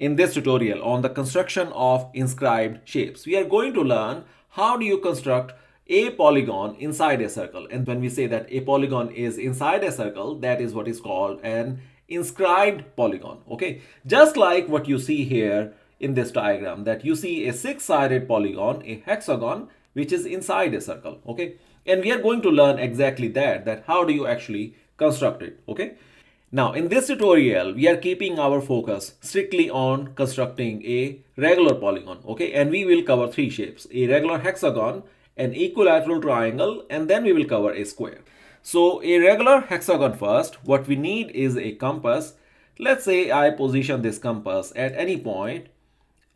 In this tutorial on the construction of inscribed shapes, we are going to learn how do you construct a polygon inside a circle. And when we say that a polygon is inside a circle, that is what is called an inscribed polygon. Okay, just like what you see here in this diagram, that you see a six-sided polygon, a hexagon, which is inside a circle. Okay, and we are going to learn exactly that how do you actually construct it. Okay. Now, in this tutorial, we are keeping our focus strictly on constructing a regular polygon, okay? And we will cover three shapes: a regular hexagon, an equilateral triangle, and then we will cover a square. So, a regular hexagon first, what we need is a compass. Let's say I position this compass at any point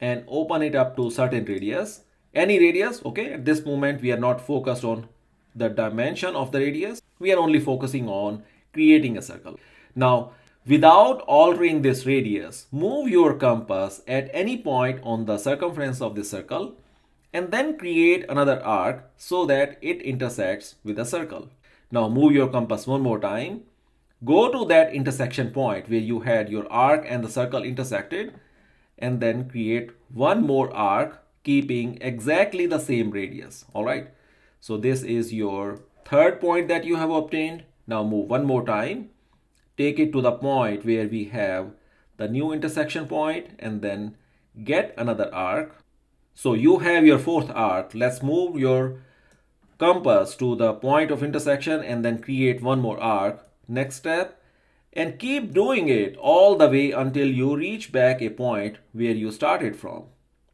and open it up to certain radius, any radius, okay? At this moment, we are not focused on the dimension of the radius. We are only focusing on creating a circle. Now, without altering this radius, move your compass at any point on the circumference of the circle and then create another arc so that it intersects with the circle. Now, move your compass one more time. Go to that intersection point where you had your arc and the circle intersected, and then create one more arc keeping exactly the same radius. All right. So this is your third point that you have obtained. Now move one more time. Take it to the point where we have the new intersection point and then get another arc. So you have your fourth arc. Let's move your compass to the point of intersection and then create one more arc. Next step, and keep doing it all the way until you reach back a point where you started from,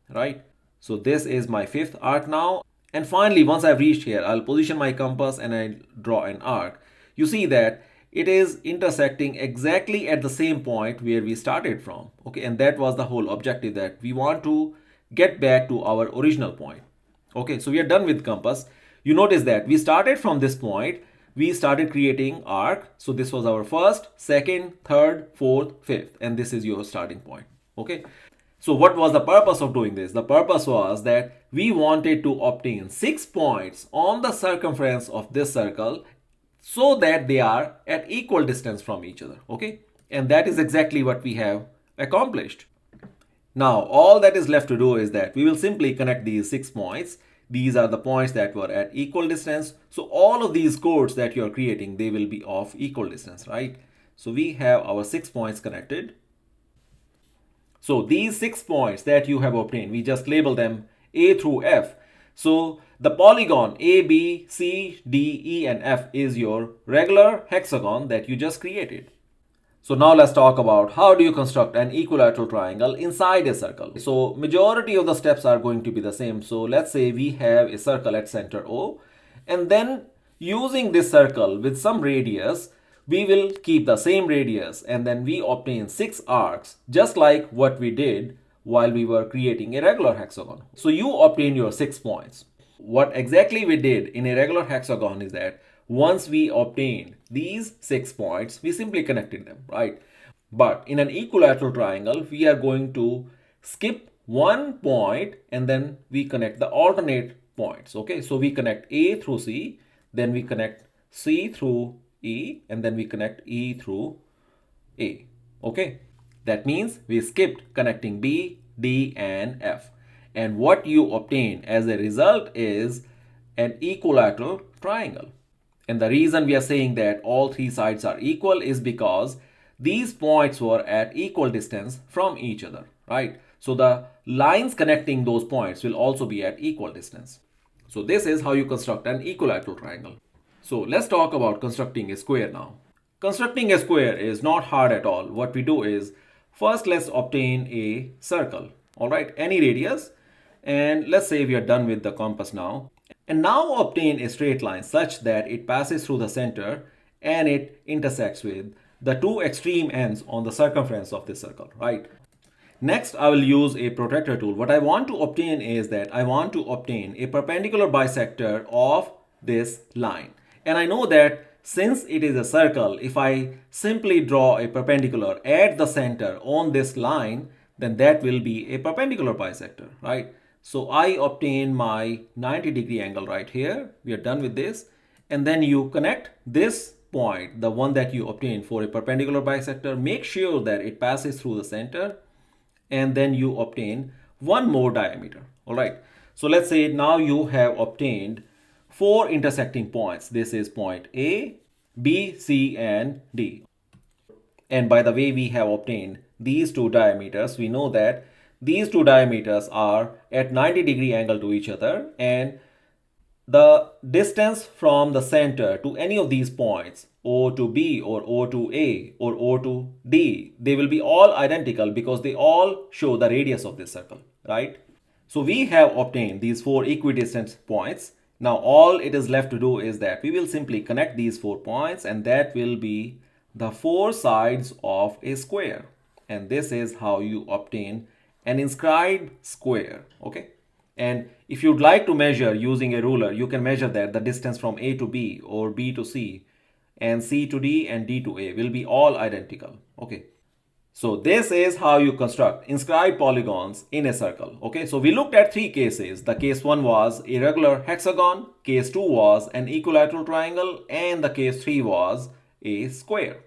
right? So this is my fifth arc now. And finally, once I've reached here, I'll position my compass and I'll draw an arc. You see that it is intersecting exactly at the same point where we started from. Okay, and that was the whole objective, that we want to get back to our original point. Okay, so we are done with compass. You notice that we started from this point, we started creating arc. So this was our first, second, third, fourth, fifth, and this is your starting point. Okay. So what was the purpose of doing this? The purpose was that we wanted to obtain 6 points on the circumference of this circle so that they are at equal distance from each other, okay? And that is exactly what we have accomplished. Now, all that is left to do is that we will simply connect these 6 points. These are the points that were at equal distance. So all of these chords that you are creating, they will be of equal distance, right? So we have our 6 points connected. So these 6 points that you have obtained, we just label them A through F. So the polygon A, B, C, D, E, and F is your regular hexagon that you just created. So now let's talk about how do you construct an equilateral triangle inside a circle. So majority of the steps are going to be the same. So let's say we have a circle at center O, and then using this circle with some radius, we will keep the same radius and then we obtain 6 arcs, just like what we did while we were creating a regular hexagon. So you obtain your 6 points. What exactly we did in a regular hexagon is that once we obtained these 6 points, we simply connected them, right? But in an equilateral triangle, we are going to skip one point and then we connect the alternate points, okay? So we connect A through C, then we connect C through E, and then we connect E through A, okay? That means we skipped connecting B, D, and F. And what you obtain as a result is an equilateral triangle. And the reason we are saying that all 3 sides are equal is because these points were at equal distance from each other, right? So the lines connecting those points will also be at equal distance. So this is how you construct an equilateral triangle. So let's talk about constructing a square now. Constructing a square is not hard at all. What we do is, first let's obtain a circle, all right, any radius. And let's say we are done with the compass now. And now obtain a straight line such that it passes through the center and it intersects with the 2 extreme ends on the circumference of this circle, right? Next, I will use a protractor tool. What I want to obtain is that I want to obtain a perpendicular bisector of this line. And I know that since it is a circle, if I simply draw a perpendicular at the center on this line, then that will be a perpendicular bisector, right? So I obtain my 90-degree angle right here. We are done with this. And then you connect this point, the one that you obtain for a perpendicular bisector. Make sure that it passes through the center and then you obtain one more diameter. All right. So let's say now you have obtained 4 intersecting points. This is point A, B, C, and D. And by the way we have obtained these 2 diameters, we know that these 2 diameters are at 90-degree angle to each other, and the distance from the center to any of these points, O to B or O to A or O to D, they will be all identical because they all show the radius of this circle, right? So we have obtained these 4 equidistant points. Now all it is left to do is that we will simply connect these 4 points, and that will be the 4 sides of a square. And this is how you obtain an inscribed square, okay? And if you'd like to measure using a ruler, you can measure that the distance from A to B or B to C and C to D and D to A will be all identical, okay? So this is how you construct inscribed polygons in a circle, okay? So we looked at 3 cases. The case 1 was a regular hexagon, case 2 was an equilateral triangle, and the case 3 was a square.